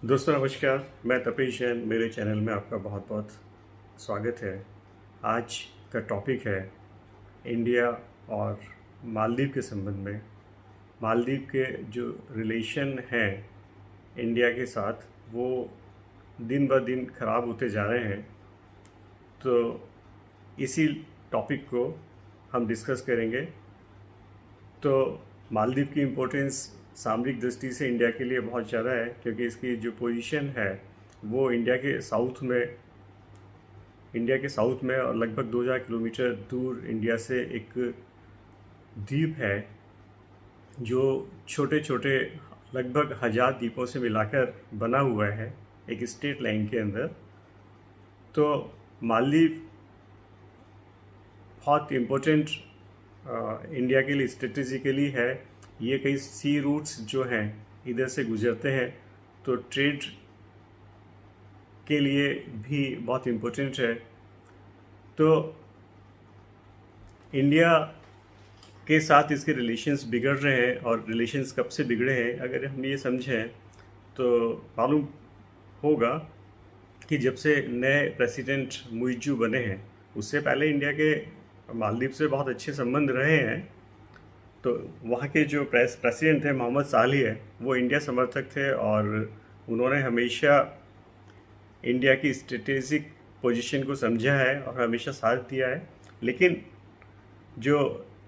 दोस्तों नमस्कार, मैं तपेश जैन। मेरे चैनल में आपका बहुत बहुत स्वागत है। आज का टॉपिक है इंडिया और मालदीव के संबंध में। मालदीव के जो रिलेशन हैं इंडिया के साथ, वो दिन ब दिन ख़राब होते जा रहे हैं। तो इसी टॉपिक को हम डिस्कस करेंगे। तो मालदीव की इम्पोर्टेंस सामरिक दृष्टि से इंडिया के लिए बहुत ज़्यादा है, क्योंकि इसकी जो पोजीशन है वो इंडिया के साउथ में और लगभग 2000 किलोमीटर दूर इंडिया से एक द्वीप है जो छोटे छोटे लगभग 1000 द्वीपों से मिलाकर बना हुआ है एक स्टेट लाइन के अंदर। तो मालदीव बहुत इम्पोर्टेंट इंडिया के लिए स्ट्रेटेजिकली है। ये कई सी रूट्स जो हैं इधर से गुजरते हैं, तो ट्रेड के लिए भी बहुत इम्पोर्टेंट है। तो इंडिया के साथ इसके रिलेशंस बिगड़ रहे हैं, और रिलेशंस कब से बिगड़े हैं अगर हम ये समझें तो मालूम होगा कि जब से नए प्रेसिडेंट मुइज्जू बने हैं, उससे पहले इंडिया के मालदीव से बहुत अच्छे संबंध रहे हैं। तो वहाँ के जो प्रेसिडेंट थे मोहम्मद साली है, वो इंडिया समर्थक थे और उन्होंने हमेशा इंडिया की स्ट्रेटेजिक पोजीशन को समझा है और हमेशा साथ दिया है। लेकिन जो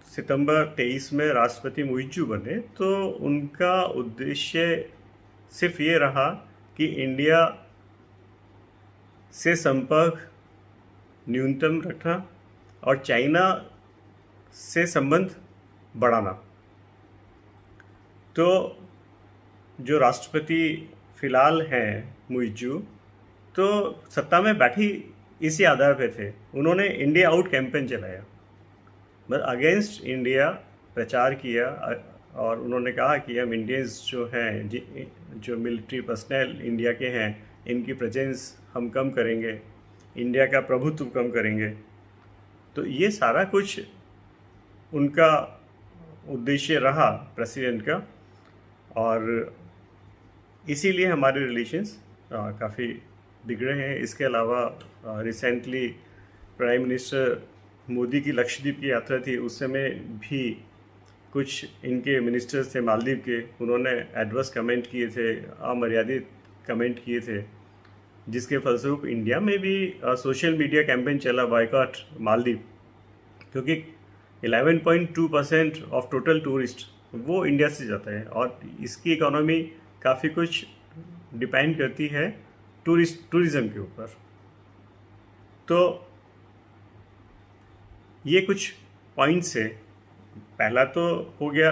सितंबर 23 में राष्ट्रपति मुइज्जू बने, तो उनका उद्देश्य सिर्फ ये रहा कि इंडिया से संपर्क न्यूनतम रखना और चाइना से संबंध बढ़ाना। तो जो राष्ट्रपति फ़िलहाल हैं मुइज्जू, तो सत्ता में बैठी इसी आधार पे थे। उन्होंने इंडिया आउट कैंपेन चलाया, मतलब अगेंस्ट इंडिया प्रचार किया, और उन्होंने कहा कि हम इंडियंस जो हैं, जो मिलिट्री पर्सनल इंडिया के हैं, इनकी प्रेजेंस हम कम करेंगे, इंडिया का प्रभुत्व कम करेंगे। तो ये सारा कुछ उनका उद्देश्य रहा प्रेसिडेंट का, और इसीलिए हमारे रिलेशंस काफ़ी बिगड़े हैं। इसके अलावा रिसेंटली प्राइम मिनिस्टर मोदी की लक्षद्वीप की यात्रा थी, उस समय भी कुछ इनके मिनिस्टर्स थे मालदीव के, उन्होंने एडवर्स कमेंट किए थे, अमर्यादित कमेंट किए थे, जिसके फलस्वरूप इंडिया में भी सोशल मीडिया कैंपेन चला बायकॉट मालदीव, क्योंकि 11.2% ऑफ टोटल टूरिस्ट वो इंडिया से जाता है, और इसकी इकोनॉमी काफ़ी कुछ डिपेंड करती है टूरिज़्म के ऊपर। तो ये कुछ पॉइंट्स है। पहला तो हो गया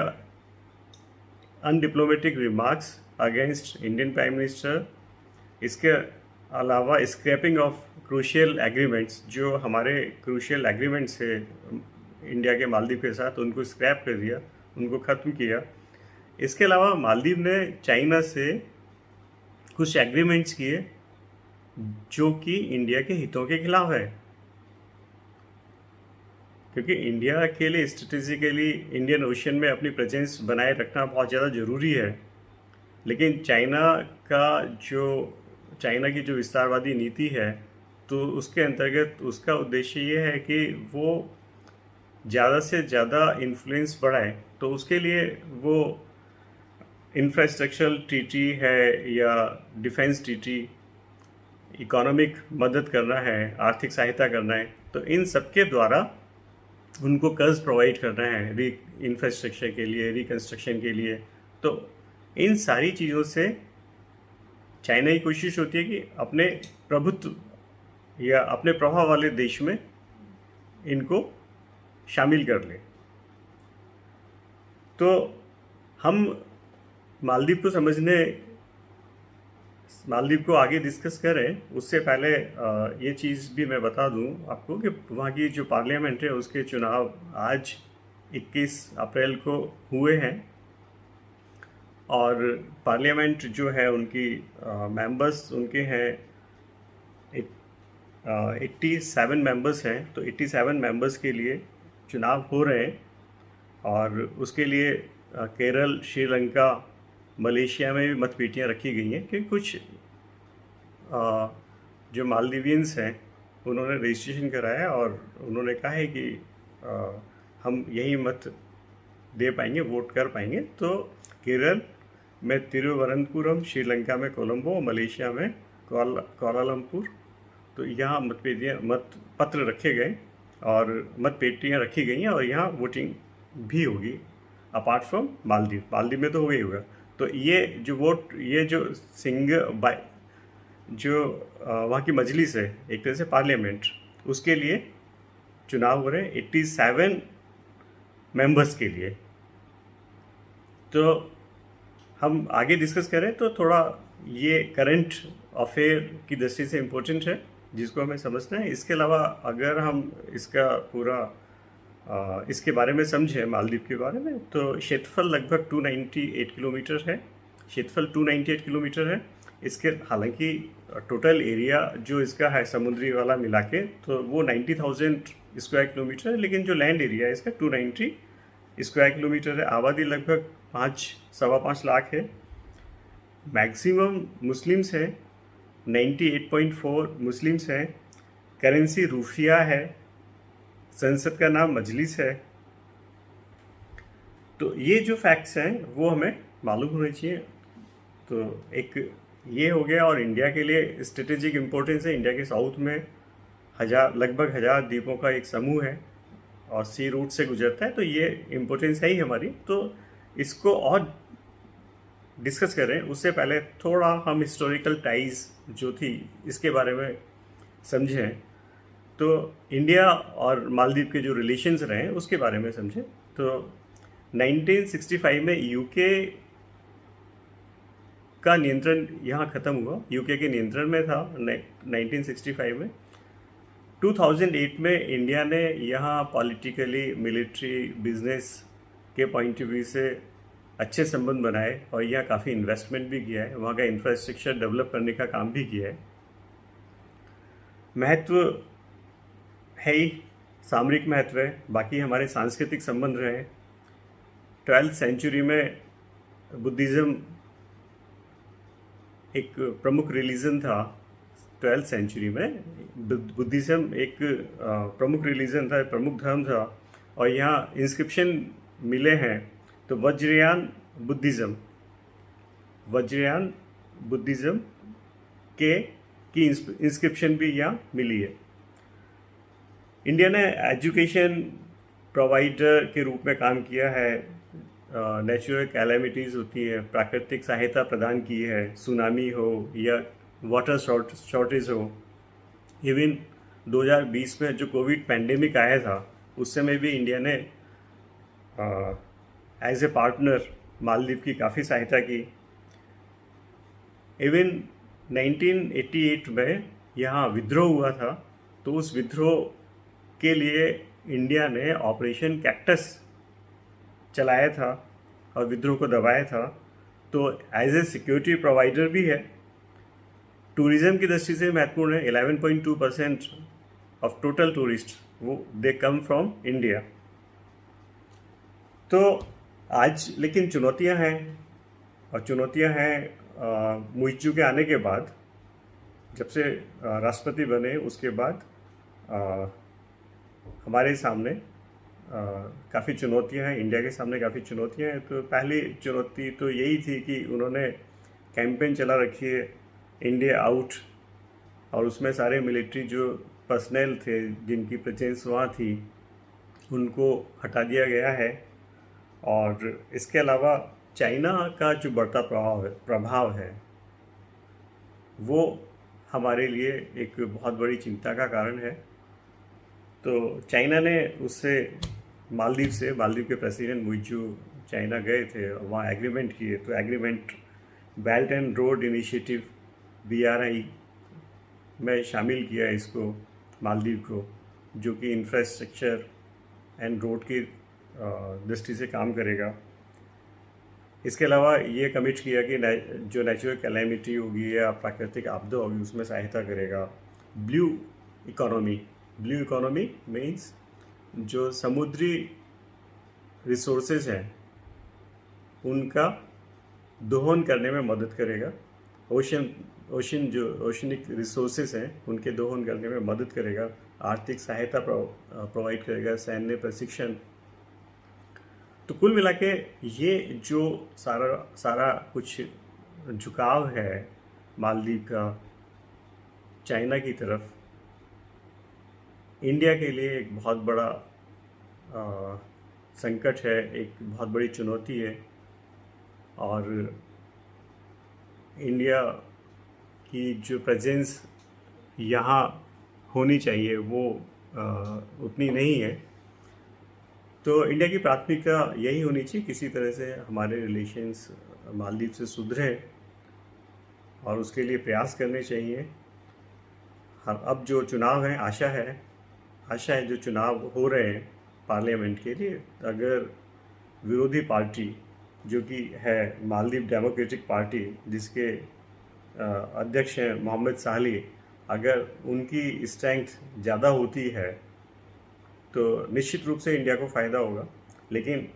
undiplomatic remarks against Indian prime minister. इसके अलावा स्क्रैपिंग ऑफ क्रूशियल एग्रीमेंट्स, जो हमारे क्रूशियल एग्रीमेंट्स है इंडिया के मालदीव के साथ, उनको स्क्रैप कर दिया, उनको ख़त्म किया। इसके अलावा मालदीव ने चाइना से कुछ एग्रीमेंट्स किए जो कि इंडिया के हितों के खिलाफ है, क्योंकि इंडिया के लिए स्ट्रेटेजिकली इंडियन ओशन में अपनी प्रेजेंस बनाए रखना बहुत ज़्यादा ज़रूरी है। लेकिन चाइना की जो विस्तारवादी नीति है, तो उसके अंतर्गत उसका उद्देश्य ये है कि वो ज़्यादा से ज़्यादा इन्फ्लुएंस बढ़ाए। तो उसके लिए वो इंफ्रास्ट्रक्चरल ट्रीटी है या डिफेंस ट्रीटी, इकोनॉमिक मदद करना है, आर्थिक सहायता करना है, तो इन सब के द्वारा उनको कर्ज प्रोवाइड करना है इंफ्रास्ट्रक्चर के लिए, रिकन्स्ट्रक्शन के लिए। तो इन सारी चीज़ों से चाइना की कोशिश होती है कि अपने प्रभुत्व या अपने प्रभाव वाले देश में इनको शामिल कर ले। तो हम मालदीव को आगे डिस्कस करें, उससे पहले ये चीज़ भी मैं बता दूं आपको कि वहाँ की जो पार्लियामेंट है उसके चुनाव आज 21 अप्रैल को हुए हैं, और पार्लियामेंट जो है उनकी मेंबर्स उनके हैं 87 मेंबर्स हैं। तो 87 मेंबर्स के लिए चुनाव हो रहे हैं, और उसके लिए केरल, श्रीलंका, मलेशिया में भी मतपेटियाँ रखी गई हैं कि कुछ जो मालदीवियंस हैं उन्होंने रजिस्ट्रेशन कराया और उन्होंने कहा है कि हम यही मत दे पाएंगे, वोट कर पाएंगे। तो केरल में तिरुवनंतपुरम, श्रीलंका में कोलंबो, मलेशिया में कुआलालंपुर, तो यहाँ मत पत्र रखे गए और मतपेटियाँ रखी गई हैं और यहाँ वोटिंग भी होगी। अपार्ट फ्रॉम मालदीव में तो हो गई होगा। तो ये जो वोट, ये जो जो वहाँ की मजलिस है, एक तरह से पार्लियामेंट, उसके लिए चुनाव हो रहे हैं 87 मेंबर्स के लिए। तो हम आगे डिस्कस करें तो थोड़ा ये करंट अफेयर की दृष्टि से इम्पोर्टेंट है जिसको हमें समझना है। इसके अलावा अगर हम इसका पूरा इसके बारे में समझें, मालदीव के बारे में, तो क्षेत्रफल लगभग 298 किलोमीटर है। क्षेत्रफल 298 किलोमीटर है। इसके हालांकि टोटल एरिया जो इसका है समुद्री वाला मिला के तो वो 90,000 स्क्वायर किलोमीटर है, लेकिन जो लैंड एरिया है इसका 290 स्क्वायर किलोमीटर है। आबादी लगभग 5.25 लाख है। मैक्सिमम मुस्लिम्स हैं, 98.4 मुस्लिम्स हैं। करेंसी रुपया है। संसद का नाम मजलिस है। तो ये जो फैक्ट्स हैं वो हमें मालूम होने चाहिए। तो एक ये हो गया। और इंडिया के लिए स्ट्रेटेजिक इम्पोर्टेंस है। इंडिया के साउथ में लगभग 1000 द्वीपों का एक समूह है और सी रूट से गुजरता है, तो ये इम्पोर्टेंस है ही हमारी। तो इसको और डिस्कस करें उससे पहले थोड़ा हम हिस्टोरिकल टाइज जो थी इसके बारे में समझें। तो इंडिया और मालदीव के जो रिलेशंस रहे उसके बारे में समझें। तो 1965 में यूके का नियंत्रण यहाँ ख़त्म हुआ। यूके के नियंत्रण में था 1965 में। 2008 में इंडिया ने यहाँ पॉलिटिकली, मिलिट्री, बिजनेस के पॉइंट ऑफ व्यू से अच्छे संबंध बनाए और यहाँ काफ़ी इन्वेस्टमेंट भी किया है। वहाँ का इंफ्रास्ट्रक्चर डेवलप करने का काम भी किया है। महत्व है ही, सामरिक महत्व है। बाकी हमारे सांस्कृतिक संबंध रहे। 12th सेंचुरी में बुद्धिज़्म एक प्रमुख रिलीजन था। 12th सेंचुरी में बुद्धिज़्म एक प्रमुख रिलीजन था, प्रमुख धर्म था। और यहाँ इंस्क्रिप्शन मिले हैं। तो वज्रयान बुद्धिज़्म की इंस्क्रिप्शन भी यहाँ मिली है। इंडिया ने एजुकेशन प्रोवाइडर के रूप में काम किया है। नेचुरल कैलेमिटीज़ होती है, प्राकृतिक सहायता प्रदान की है, सुनामी हो या वाटर शॉर्टेज हो। इवन 2020 में जो कोविड पैंडेमिक आया था उस समय भी इंडिया ने एज ए पार्टनर मालदीव की काफ़ी सहायता की। इवन 1988 में यहाँ विद्रोह हुआ था, तो उस विद्रोह के लिए इंडिया ने ऑपरेशन कैक्टस चलाया था और विद्रोह को दबाया था। तो एज ए सिक्योरिटी प्रोवाइडर भी है। टूरिज़्म की दृष्टि से महत्वपूर्ण है। 11.2% ऑफ टोटल टूरिस्ट वो दे कम फ्रॉम इंडिया। तो आज लेकिन चुनौतियां हैं, और चुनौतियां हैं मुइज़्ज़ू के आने के बाद, जब से राष्ट्रपति बने उसके बाद हमारे सामने काफ़ी चुनौतियां हैं। इंडिया के सामने काफ़ी चुनौतियां हैं। तो पहली चुनौती तो यही थी कि उन्होंने कैंपेन चला रखी है इंडिया आउट, और उसमें सारे मिलिट्री जो पर्सनल थे जिनकी प्रेजेंस वहाँ थी उनको हटा दिया गया है। और इसके अलावा चाइना का जो बढ़ता प्रभाव है वो हमारे लिए एक बहुत बड़ी चिंता का कारण है। तो चाइना ने मालदीव के प्रेसिडेंट मुइज़्ज़ू चाइना गए थे और वहाँ एग्रीमेंट किए। तो agreement belt and road initiative BRI में शामिल किया इसको, मालदीव को, जो कि इंफ्रास्ट्रक्चर एंड रोड की दृष्टि से काम करेगा। इसके अलावा ये कमिट किया कि जो नेचुरल कैलेमिटी होगी या प्राकृतिक आपदा होगी उसमें सहायता करेगा। ब्लू इकोनॉमी मीन्स जो समुद्री रिसोर्सेज हैं उनका दोहन करने में मदद करेगा। ओशनिक रिसोर्सेज हैं उनके दोहन करने में मदद करेगा, आर्थिक सहायता प्रोवाइड करेगा, सैन्य प्रशिक्षण। तो कुल मिला के ये जो सारा सारा कुछ झुकाव है मालदीव का चाइना की तरफ, इंडिया के लिए एक बहुत बड़ा संकट है, एक बहुत बड़ी चुनौती है। और इंडिया की जो प्रेजेंस यहाँ होनी चाहिए वो उतनी नहीं है। तो इंडिया की प्राथमिकता यही होनी चाहिए, किसी तरह से हमारे रिलेशंस मालदीव से सुधरें और उसके लिए प्रयास करने चाहिए। अब जो चुनाव हैं, आशा है जो चुनाव हो रहे हैं पार्लियामेंट के लिए, अगर विरोधी पार्टी जो कि है मालदीव डेमोक्रेटिक पार्टी, जिसके अध्यक्ष हैं मोहम्मद साली, अगर उनकी स्ट्रेंथ ज़्यादा होती है तो निश्चित रूप से इंडिया को फ़ायदा होगा। लेकिन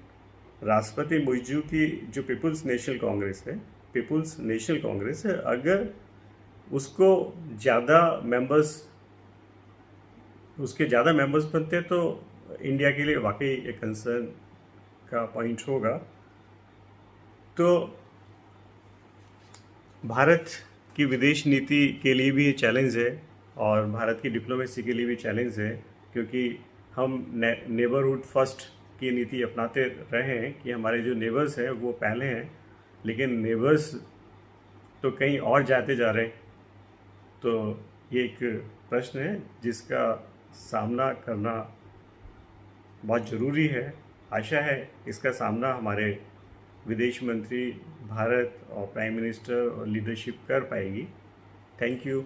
राष्ट्रपति मुइज़ू की जो पीपुल्स नेशनल कांग्रेस है, अगर उसको उसके ज़्यादा मेंबर्स बनते तो इंडिया के लिए वाकई एक कंसर्न का पॉइंट होगा। तो भारत की विदेश नीति के लिए भी ये चैलेंज है और भारत की डिप्लोमेसी के लिए भी चैलेंज है, क्योंकि हम नेबरहुड फर्स्ट की नीति अपनाते रहे हैं कि हमारे जो नेबर्स हैं वो पहले हैं, लेकिन नेबर्स तो कहीं और जाते जा रहे हैं। तो ये एक प्रश्न है जिसका सामना करना बहुत ज़रूरी है। आशा है इसका सामना हमारे विदेश मंत्री भारत और प्राइम मिनिस्टर और लीडरशिप कर पाएगी। Thank you.